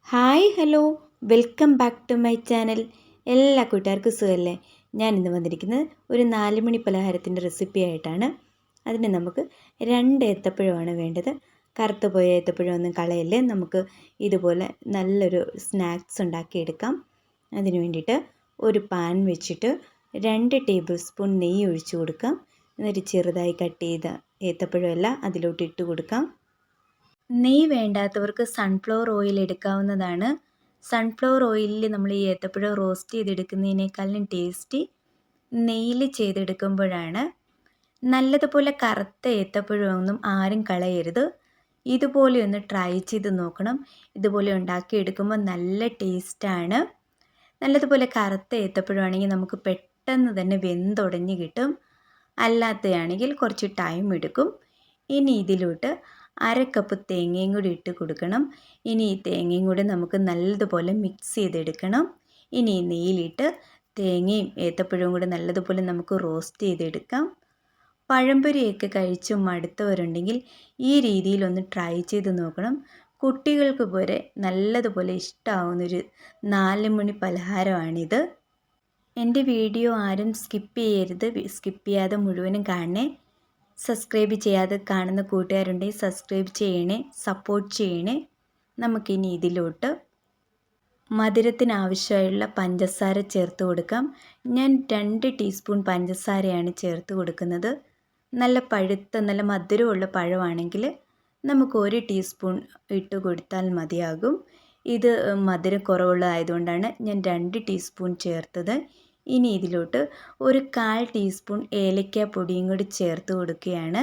Hi hello welcome back to my channel. എല്ലാ കൂട്ടുകാർക്കും സുഖമല്ലേ? ഞാൻ ഇന്ന് വന്നിരിക്കുന്നത് ഒരു 4 മണി പലഹാരത്തിൻ്റെ റെസിപ്പി ആയിട്ടാണ്. അതിന് നമുക്ക് 2 ഏത്തപ്പഴമാണ് വേണ്ടത്. കറുത്ത് പോയ ഏത്തപ്പഴം ഒന്നും കളയല്ലേ, നമുക്ക് ഇതുപോലെ നല്ലൊരു സ്നാക്സ് ഉണ്ടാക്കിയെടുക്കാം. അതിന് വേണ്ടിയിട്ട് ഒരു പാൻ വെച്ചിട്ട് 2 ടേബിൾ സ്പൂൺ നെയ്യ് ഒഴിച്ചു കൊടുക്കാം. എന്നിട്ട് ചെറുതായി കട്ട് ചെയ്ത ഏത്തപ്പഴമെല്ലാം അതിലോട്ട് ഇട്ട് കൊടുക്കാം. നെയ്യ് വേണ്ടാത്തവർക്ക് സൺഫ്ലവർ ഓയിൽ എടുക്കാവുന്നതാണ്. സൺഫ്ലവർ ഓയിലിൽ നമ്മൾ ഈ ഏത്തപ്പഴം റോസ്റ്റ് ചെയ്തെടുക്കുന്നതിനേക്കാളും ടേസ്റ്റി നെയ്യിൽ ചെയ്തെടുക്കുമ്പോഴാണ്. നല്ലതുപോലെ കറുത്ത ഏത്തപ്പഴമൊന്നും ആരും കളയരുത്. ഇതുപോലെ ഒന്ന് ട്രൈ ചെയ്ത് നോക്കണം. ഇതുപോലെ ഉണ്ടാക്കിയെടുക്കുമ്പോൾ നല്ല ടേസ്റ്റാണ്. നല്ലതുപോലെ കറുത്ത ഏത്തപ്പഴമാണെങ്കിൽ നമുക്ക് പെട്ടെന്ന് തന്നെ വെന്തുടഞ്ഞ് കിട്ടും. അല്ലാത്തതാണെങ്കിൽ കുറച്ച് ടൈം എടുക്കും. ഇനി ഇതിലോട്ട് 1/2 കപ്പ് തേങ്ങയും കൂടി ഇട്ട് കൊടുക്കണം. ഇനി ഈ തേങ്ങയും കൂടി നമുക്ക് നല്ലതുപോലെ മിക്സ് ചെയ്തെടുക്കണം. ഇനി ഈ നെയ്യിലിട്ട് തേങ്ങയും ഏത്തപ്പഴവും കൂടി നല്ലതുപോലെ നമുക്ക് റോസ്റ്റ് ചെയ്തെടുക്കാം. പഴംപൊരിയൊക്കെ കഴിച്ച് മടുത്തവരുണ്ടെങ്കിൽ ഈ രീതിയിലൊന്ന് ട്രൈ ചെയ്ത് നോക്കണം. കുട്ടികൾക്ക് വരെ നല്ലതുപോലെ ഇഷ്ടമാവുന്നൊരു 4 മണി പലഹാരമാണിത്. എൻ്റെ വീഡിയോ ആരും സ്കിപ്പ് ചെയ്യരുത്. സ്കിപ്പ് ചെയ്യാതെ മുഴുവനും കാണണേ. സബ്സ്ക്രൈബ് ചെയ്യാതെ കാണുന്ന കൂട്ടുകാരുണ്ടെങ്കിൽ സബ്സ്ക്രൈബ് ചെയ്യണേ, സപ്പോർട്ട് ചെയ്യണേ. നമുക്കിനി ഇതിലോട്ട് മധുരത്തിന് ആവശ്യമായുള്ള പഞ്ചസാര ചേർത്ത് കൊടുക്കാം. ഞാൻ 2 ടീസ്പൂൺ പഞ്ചസാരയാണ് ചേർത്ത് കൊടുക്കുന്നത്. നല്ല പഴുത്ത നല്ല മധുരമുള്ള പഴമാണെങ്കിൽ നമുക്ക് 1 ടീസ്പൂൺ ഇട്ട് കൊടുത്താൽ മതിയാകും. ഇത് മധുരം കുറവുള്ളതായതുകൊണ്ടാണ് ഞാൻ 2 ടീസ്പൂൺ ചേർത്തത്. ഇനി ഇതിലോട്ട് ഒരു 1/4 ടീസ്പൂൺ ഏലക്കാപ്പൊടിയും കൂടി ചേർത്ത് കൊടുക്കുകയാണ്.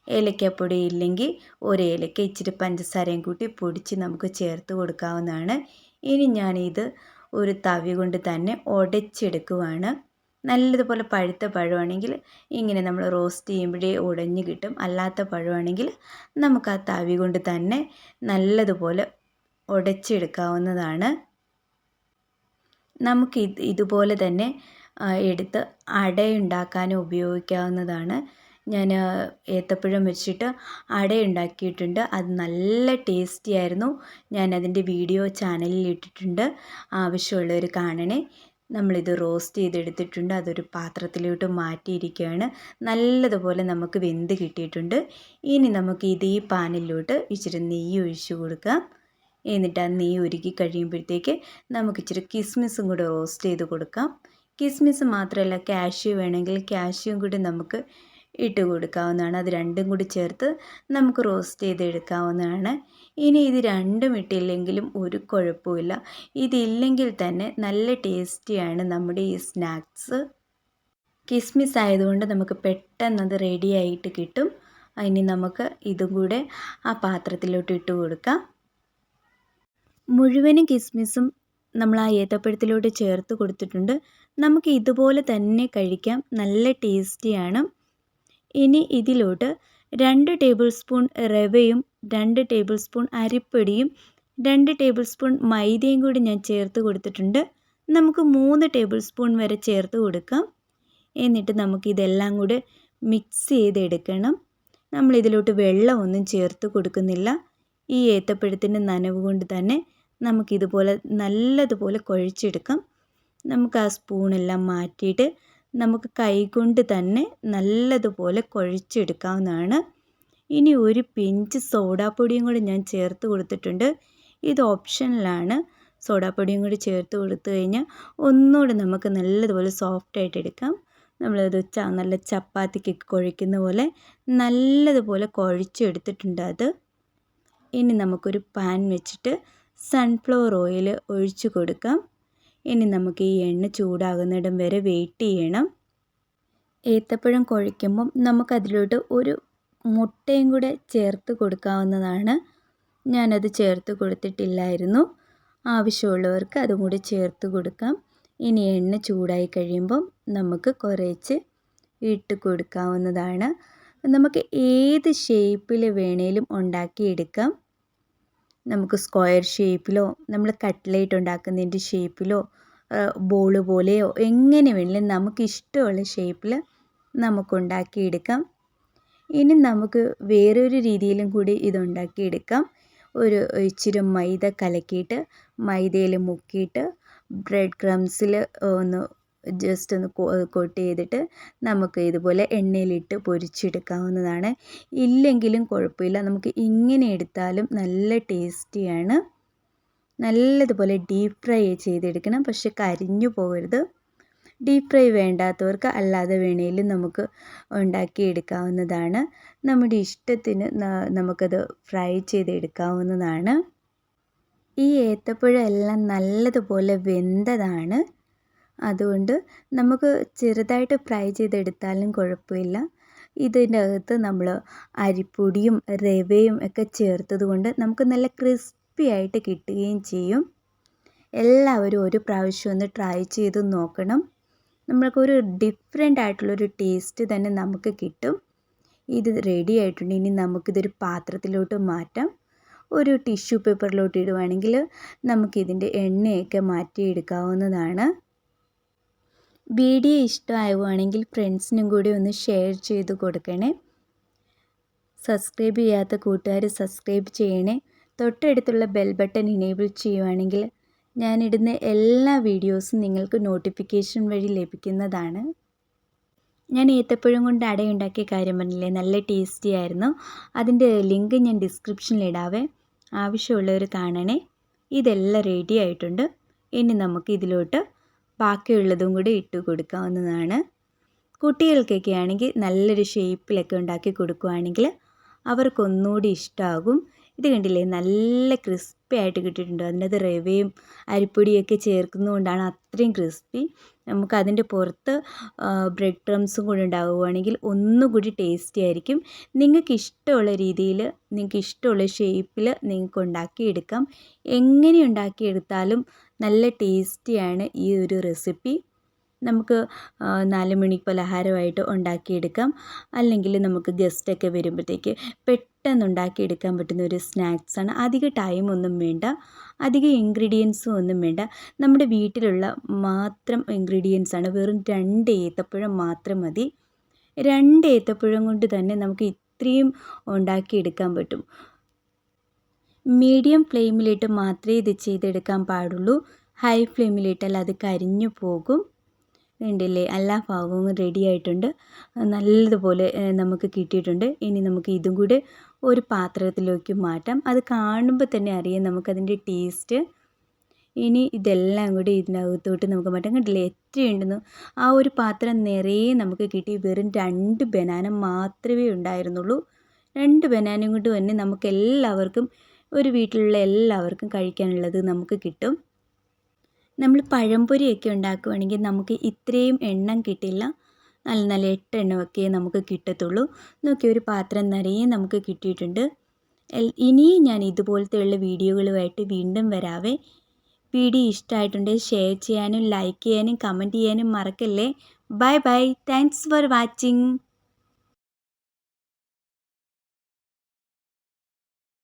ഏലക്കാപ്പൊടി ഇല്ലെങ്കിൽ ഒരു ഏലക്ക ഇച്ചിരി പഞ്ചസാരയും കൂട്ടി പൊടിച്ച് നമുക്ക് ചേർത്ത് കൊടുക്കാവുന്നതാണ്. ഇനി ഞാനിത് ഒരു തവി കൊണ്ട് തന്നെ ഉടച്ചെടുക്കുവാണ്. നല്ലതുപോലെ പഴുത്ത പഴമാണെങ്കിൽ ഇങ്ങനെ നമ്മൾ റോസ്റ്റ് ചെയ്യുമ്പോഴേ ഉടഞ്ഞ് കിട്ടും. അല്ലാത്ത പഴമാണെങ്കിൽ നമുക്ക് ആ തവി കൊണ്ട് തന്നെ നല്ലതുപോലെ ഉടച്ചെടുക്കാവുന്നതാണ്. നമുക്ക് ഇതുപോലെ തന്നെ എടുത്ത് അടയുണ്ടാക്കാനും ഉപയോഗിക്കാവുന്നതാണ്. ഞാൻ ഏത്തപ്പഴം വെച്ചിട്ട് അടയുണ്ടാക്കിയിട്ടുണ്ട്. അത് നല്ല ടേസ്റ്റി ആയിരുന്നു. ഞാനതിൻ്റെ വീഡിയോ ചാനലിൽ ഇട്ടിട്ടുണ്ട്. ആവശ്യമുള്ളവർ കാണണേ. നമ്മളിത് റോസ്റ്റ് ചെയ്തെടുത്തിട്ടുണ്ട്. അതൊരു പാത്രത്തിലോട്ട് മാറ്റിയിരിക്കുകയാണ്. നല്ലതുപോലെ നമുക്ക് വെന്ത് കിട്ടിയിട്ടുണ്ട്. ഇനി നമുക്ക് ഈ പാനിലോട്ട് ഇച്ചിരി നെയ്യ് ഒഴിച്ച് കൊടുക്കാം. എന്നിട്ട് ആ നെയ്യ് ഉരുക്കി കഴിയുമ്പോഴത്തേക്ക് നമുക്ക് ഇച്ചിരി കിസ്മിസും കൂടെ റോസ്റ്റ് ചെയ്ത് കൊടുക്കാം. കിസ്മിസ് മാത്രമല്ല, കാഷ്യൂ വേണമെങ്കിൽ കാഷ്യൂം കൂടി നമുക്ക് ഇട്ട് കൊടുക്കാവുന്നതാണ്. അത് രണ്ടും കൂടി ചേർത്ത് നമുക്ക് റോസ്റ്റ് ചെയ്തെടുക്കാവുന്നതാണ്. ഇനി ഇത് രണ്ടും ഇട്ടില്ലെങ്കിലും ഒരു കുഴപ്പമില്ല. ഇതില്ലെങ്കിൽ തന്നെ നല്ല ടേസ്റ്റിയാണ് നമ്മുടെ ഈ സ്നാക്സ്. കിസ്മിസ് ആയതുകൊണ്ട് നമുക്ക് പെട്ടെന്ന് അത് റെഡി ആയിട്ട് കിട്ടും. ഇനി നമുക്ക് ഇതും കൂടെ ആ പാത്രത്തിലോട്ട് ഇട്ട് കൊടുക്കാം. മുഴുവനും കിസ്മിസും നമ്മൾ ആ ഏത്തപ്പഴത്തിലോട്ട് ചേർത്ത് കൊടുത്തിട്ടുണ്ട്. നമുക്ക് ഇതുപോലെ തന്നെ കഴിക്കാം. നല്ല ടേസ്റ്റിയാണ്. ഇനി ഇതിലോട്ട് 2 ടേബിൾ സ്പൂൺ റവയും 2 ടേബിൾ സ്പൂൺ അരിപ്പൊടിയും 2 ടേബിൾ സ്പൂൺ മൈദയും കൂടി ഞാൻ ചേർത്ത് കൊടുത്തിട്ടുണ്ട്. നമുക്ക് 3 ടേബിൾ സ്പൂൺ വരെ ചേർത്ത് കൊടുക്കാം. എന്നിട്ട് നമുക്കിതെല്ലാം കൂടെ മിക്സ് ചെയ്തെടുക്കണം. നമ്മളിതിലോട്ട് വെള്ളമൊന്നും ചേർത്ത് കൊടുക്കുന്നില്ല. ഈ ഏത്തപ്പഴത്തിൻ്റെ നനവ് കൊണ്ട് തന്നെ നമുക്കിതുപോലെ നല്ലതുപോലെ കുഴച്ചെടുക്കാം. നമുക്ക് ആ സ്പൂണെല്ലാം മാറ്റിയിട്ട് നമുക്ക് കൈകൊണ്ട് തന്നെ നല്ലതുപോലെ കുഴച്ചെടുക്കാവുന്നതാണ്. ഇനി ഒരു പിഞ്ച് സോഡാപ്പൊടിയും കൂടി ഞാൻ ചേർത്ത് കൊടുത്തിട്ടുണ്ട്. ഇത് ഓപ്ഷണലാണ്. സോഡാപ്പൊടിയും കൂടി ചേർത്ത് കൊടുത്തു കഴിഞ്ഞാൽ ഒന്നുകൂടെ നമുക്ക് നല്ലതുപോലെ സോഫ്റ്റായിട്ട് എടുക്കാം. നമ്മളത് നല്ല ചപ്പാത്തിക്ക് കുഴയ്ക്കുന്ന പോലെ നല്ലതുപോലെ കുഴച്ചെടുത്തിട്ടുണ്ട് അത്. ഇനി നമുക്കൊരു പാൻ വെച്ചിട്ട് സൺഫ്ലവർ ഓയിൽ ഒഴിച്ച് കൊടുക്കാം. ഇനി നമുക്ക് ഈ എണ്ണ ചൂടാകുന്നിടം വരെ വെയിറ്റ് ചെയ്യണം. ഏത്തപ്പഴം കുഴയ്ക്കുമ്പം നമുക്കതിലോട്ട് ഒരു മുട്ടയും കൂടെ ചേർത്ത് കൊടുക്കാവുന്നതാണ്. ഞാനത് ചേർത്ത് കൊടുത്തിട്ടില്ലായിരുന്നു. ആവശ്യമുള്ളവർക്ക് അതും കൂടി ചേർത്ത് കൊടുക്കാം. ഇനി എണ്ണ ചൂടായി കഴിയുമ്പം നമുക്ക് കുറേച്ച് ഇട്ട് കൊടുക്കാവുന്നതാണ്. നമുക്ക് ഏത് ഷേപ്പിൽ വേണേലും ഉണ്ടാക്കിയെടുക്കാം. നമുക്ക് സ്ക്വയർ ഷേപ്പിലോ നമ്മൾ കട്ട്ലേറ്റ് ഉണ്ടാക്കുന്നതിൻ്റെ ഷേപ്പിലോ ബോൾ പോലെയോ എങ്ങനെ വേണമെങ്കിലും നമുക്ക് ഇഷ്ടമുള്ള ഷേപ്പിൽ നമുക്കുണ്ടാക്കിയെടുക്കാം. ഇനി നമുക്ക് വേറൊരു രീതിയിലും കൂടി ഇതുണ്ടാക്കിയെടുക്കാം. ഒരു ഇച്ചിരി മൈദ കലക്കിയിട്ട് മൈദയിൽ മുക്കിയിട്ട് ബ്രെഡ് ക്രംസിൽ ഒന്ന് ജസ്റ്റ് ഒന്ന് കോട്ട് ചെയ്തിട്ട് നമുക്ക് ഇതുപോലെ എണ്ണയിലിട്ട് പൊരിച്ചെടുക്കാവുന്നതാണ്. ഇല്ലെങ്കിലും കുഴപ്പമില്ല, നമുക്ക് ഇങ്ങനെ എടുത്താലും നല്ല ടേസ്റ്റിയാണ്. നല്ലതുപോലെ ഡീപ്പ് ഫ്രൈ ചെയ്തെടുക്കണം, പക്ഷെ കരിഞ്ഞു പോകരുത്. ഡീപ്പ് ഫ്രൈ വേണ്ടാത്തവർക്ക് അല്ലാതെ വേണേലും നമുക്ക് ഉണ്ടാക്കിയെടുക്കാവുന്നതാണ്. നമ്മുടെ ഇഷ്ടത്തിന് നമുക്കത് ഫ്രൈ ചെയ്തെടുക്കാവുന്നതാണ്. ഈ ഏത്തപ്പഴം എല്ലാം നല്ലതുപോലെ വെന്തതാണ്. അതുകൊണ്ട് നമുക്ക് ചെറുതായിട്ട് ഫ്രൈ ചെയ്തെടുത്താലും കുഴപ്പമില്ല. ഇതിൻ്റെ അകത്ത് നമ്മൾ അരിപ്പൊടിയും റവയും ഒക്കെ ചേർത്തത് കൊണ്ട് നമുക്ക് നല്ല ക്രിസ്പി ആയിട്ട് കിട്ടുകയും ചെയ്യും. എല്ലാവരും ഒരു പ്രാവശ്യം ഒന്ന് ട്രൈ ചെയ്ത് നോക്കണം. നമ്മൾക്കൊരു ഡിഫറെൻ്റ് ആയിട്ടുള്ളൊരു ടേസ്റ്റ് തന്നെ നമുക്ക് കിട്ടും. ഇത് റെഡി ആയിട്ടുണ്ട്. ഇനി നമുക്കിതൊരു പാത്രത്തിലോട്ട് മാറ്റാം. ഒരു ടിഷ്യൂ പേപ്പറിലോട്ട് ഇടുവാണെങ്കിൽ നമുക്കിതിൻ്റെ എണ്ണയൊക്കെ മാറ്റിയെടുക്കാവുന്നതാണ്. വീഡിയോ ഇഷ്ടമാവുകയാണെങ്കിൽ ഫ്രണ്ട്സിനും കൂടി ഒന്ന് ഷെയർ ചെയ്ത് കൊടുക്കണേ. സബ്സ്ക്രൈബ് ചെയ്യാത്ത കൂട്ടുകാർ സബ്സ്ക്രൈബ് ചെയ്യണേ. തൊട്ടടുത്തുള്ള ബെൽ ബട്ടൺ ഇനേബിൾ ചെയ്യുവാണെങ്കിൽ ഞാനിടുന്ന എല്ലാ വീഡിയോസും നിങ്ങൾക്ക് നോട്ടിഫിക്കേഷൻ വഴി ലഭിക്കുന്നതാണ്. ഞാൻ ഏത്തപ്പഴം കൊണ്ട് അടയുണ്ടാക്കിയ കാര്യം പറഞ്ഞില്ലേ, നല്ല ടേസ്റ്റി ആയിരുന്നു. അതിൻ്റെ ലിങ്ക് ഞാൻ ഡിസ്ക്രിപ്ഷനിൽ ഇടാവേ, ആവശ്യമുള്ളവർ കാണണേ. ഇതെല്ലാം റെഡി ആയിട്ടുണ്ട്. ഇനി നമുക്ക് ഇതിലോട്ട് ബാക്കിയുള്ളതും കൂടി ഇട്ട് കൊടുക്കാവുന്നതാണ്. കുട്ടികൾക്കൊക്കെ ആണെങ്കിൽ നല്ലൊരു ഷേപ്പിലൊക്കെ ഉണ്ടാക്കി കൊടുക്കുകയാണെങ്കിൽ അവർക്കൊന്നുകൂടി ഇഷ്ടമാകും. ഇത് കണ്ടില്ലേ, നല്ല ക്രിസ്പി ആയിട്ട് കിട്ടിയിട്ടുണ്ട്. അതിനകത്ത് റവയും അരിപ്പൊടിയൊക്കെ ചേർക്കുന്നതുകൊണ്ടാണ് അത്രയും ക്രിസ്പി. നമുക്ക് അതിൻ്റെ പുറത്ത് ബ്രെഡ് ക്രംസും കൂടി ഉണ്ടാവുകയാണെങ്കിൽ ഒന്നുകൂടി ടേസ്റ്റി ആയിരിക്കും. നിങ്ങൾക്ക് ഇഷ്ടമുള്ള രീതിയിൽ, നിങ്ങൾക്ക് ഇഷ്ടമുള്ള ഷേപ്പിൽ നിങ്ങൾക്ക് ഉണ്ടാക്കിയെടുക്കാം. എങ്ങനെ ഉണ്ടാക്കിയെടുത്താലും നല്ല ടേസ്റ്റിയാണ് ഈ ഒരു റെസിപ്പി. നമുക്ക് 4 മണി പലഹാരമായിട്ട് ഉണ്ടാക്കിയെടുക്കാം. അല്ലെങ്കിൽ നമുക്ക് ഗസ്റ്റൊക്കെ വരുമ്പോഴത്തേക്ക് പെട്ടെന്ന് ഉണ്ടാക്കിയെടുക്കാൻ പറ്റുന്ന ഒരു സ്നാക്സാണ്. അധിക ടൈമൊന്നും വേണ്ട, അധികം ഇൻഗ്രീഡിയൻസും ഒന്നും വേണ്ട. നമ്മുടെ വീട്ടിലുള്ള മാത്രം ഇൻഗ്രീഡിയൻസാണ്. വെറും 2 ഏത്തപ്പഴം മാത്രം മതി. 2 ഏത്തപ്പഴം കൊണ്ട് തന്നെ നമുക്ക് ഇത്രയും ഉണ്ടാക്കിയെടുക്കാൻ പറ്റും. മീഡിയം ഫ്ലെയിമിലിട്ട് മാത്രമേ ഇത് ചെയ്തെടുക്കാൻ പാടുള്ളൂ. ഹൈ ഫ്ലെയിമിലിട്ടാൽ അത് കരിഞ്ഞു പോകും. ഉണ്ടല്ലേ, എല്ലാ ഭാഗവും റെഡി ആയിട്ടുണ്ട്. നല്ലതുപോലെ നമുക്ക് കിട്ടിയിട്ടുണ്ട്. ഇനി നമുക്ക് ഇതും കൂടെ ഒരു പാത്രത്തിലേക്ക് മാറ്റാം. അത് കാണുമ്പോൾ തന്നെ അറിയാം നമുക്കതിൻ്റെ ടേസ്റ്റ്. ഇനി ഇതെല്ലാം കൂടി ഇതിനകത്തോട്ട് നമുക്ക് മാറ്റാം. കണ്ടില്ലേ എത്രയുണ്ടെന്ന്. ആ ഒരു പാത്രം നിറയെ നമുക്ക് കിട്ടി. വെറും 2 ബനാന മാത്രമേ ഉണ്ടായിരുന്നുള്ളൂ. 2 ബനാനയും കൊണ്ട് തന്നെ നമുക്ക് എല്ലാവർക്കും, ഒരു വീട്ടിലുള്ള എല്ലാവർക്കും കഴിക്കാനുള്ളത് നമുക്ക് കിട്ടും. നമ്മൾ പഴംപൊരിയൊക്കെ ഉണ്ടാക്കുകയാണെങ്കിൽ നമുക്ക് ഇത്രയും എണ്ണം കിട്ടില്ല. നല്ല നല്ല 8 എണ്ണമൊക്കെ നമുക്ക് കിട്ടത്തുള്ളൂ. നോക്കി, ഒരു പാത്രം നിറയെ നമുക്ക് കിട്ടിയിട്ടുണ്ട്. ഇനിയും ഞാൻ ഇതുപോലത്തെയുള്ള വീഡിയോകളുമായിട്ട് വീണ്ടും വരാവേ. വീഡിയോ ഇഷ്ടമായിട്ടുണ്ടെങ്കിൽ ഷെയർ ചെയ്യാനും ലൈക്ക് ചെയ്യാനും കമൻറ്റ് ചെയ്യാനും മറക്കല്ലേ. Bye bye. Thanks for watching.